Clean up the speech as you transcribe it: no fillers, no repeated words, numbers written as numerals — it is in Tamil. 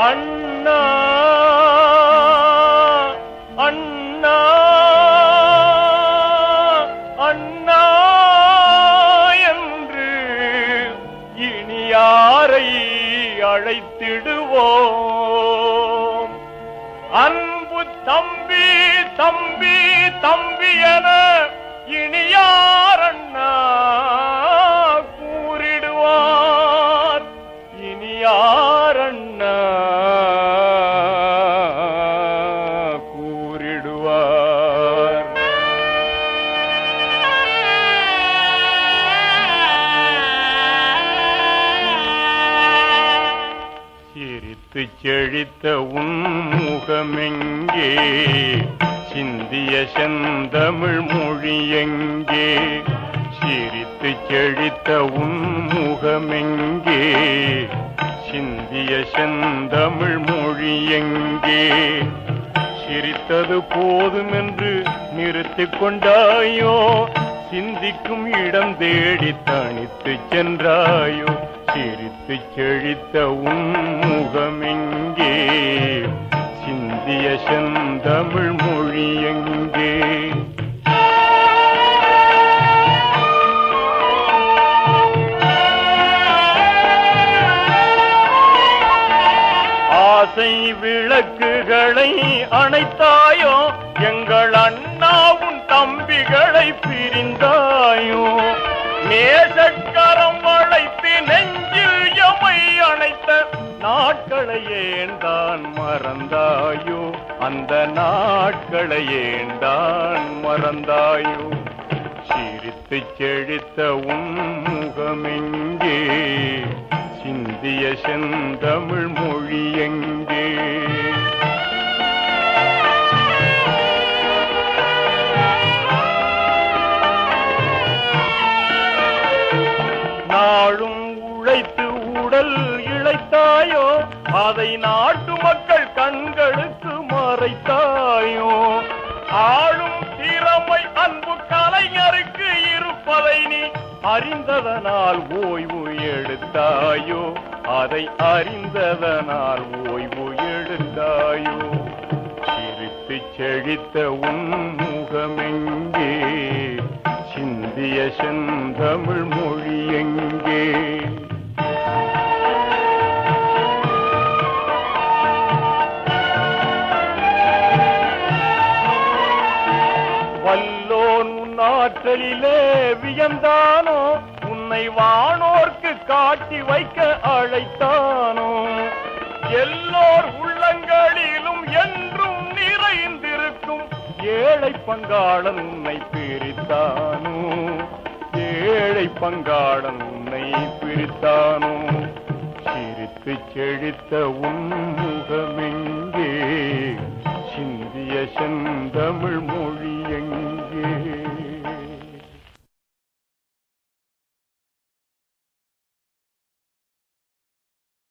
அண்ணா அண்ணா அண்ணா என்று இனி யாரை அழைத்திடுவோம்? அன்பு தம்பி தம்பி தம்பி என இனி யார் அண்ணா கூறிடுவார்? இனி யார் அண்ணா கூறிடுவார்? சிரித்து செழித்த உன் முகமெங்கே? சிந்திய செந்தமிழ் மொழி எங்கே? சிரித்து செழித்த உன் முகமெங்கே? சிந்திய செந்தமிழ் மொழி எங்கே? சிரித்தது போதும் என்று நிறுத்திக் கொண்டாயோ? சிந்திக்கும் இடம் தேடி தனித்து சென்றாயோ? சிரித்து செழித்த உன் முகமெங்கே? சிந்திய செந்தமிழ் மொழி எங்கே? ஆசை விளக்குகளை அணைத்தாயோ? எங்கள் அண்ணாவும் தம்பிகளை பிரிந்தாயோ? நேசக்கரம் அழைத்து நெஞ்சில் எமை அணைத்த நாட்களை ஏந்தான் மறந்தாயோ? அந்த நாட்களை ஏந்தான் மறந்தாயோ? சிரித்து செழித்த உன் முகமெங்கே? சிந்திய செந்தமிழ் மொழி எங்கே? நாளும் உழைத்து உடல் இழைத்தாயோ? அதை நாட்டு மக்கள் கண்களுக்கு மறைத்தாயோ? ஆளும் திறமை அன்பு கலைஞருக்கு இருப்பதை நீ அறிந்ததனால் ஓய்வு எடுத்தாயோ? அதை அறிந்ததனால் ஓய்வு எடுத்தாயோ? சிரித்து செழித்த உன் முகமெங்கே? சிந்திய செந்தமிழ் மொழி எங்கே? வல்லோன் உன் ஆற்றலிலே வியந்தானோ? உன்னை வானோர்க்கு காட்டி வைக்க அழைத்தானோ? எல்லோர் உள்ளங்களிலும் என்றும் நிறைந்திருக்கும் ஏழை பங்காளன் உன்னை பிரித்தானோ? ஏழை பங்காளன் உன்னை பிரித்தானோ? சிரித்து செழித்த உன் முகமெங்கே? சிந்திய செந்தமிழ் மொழி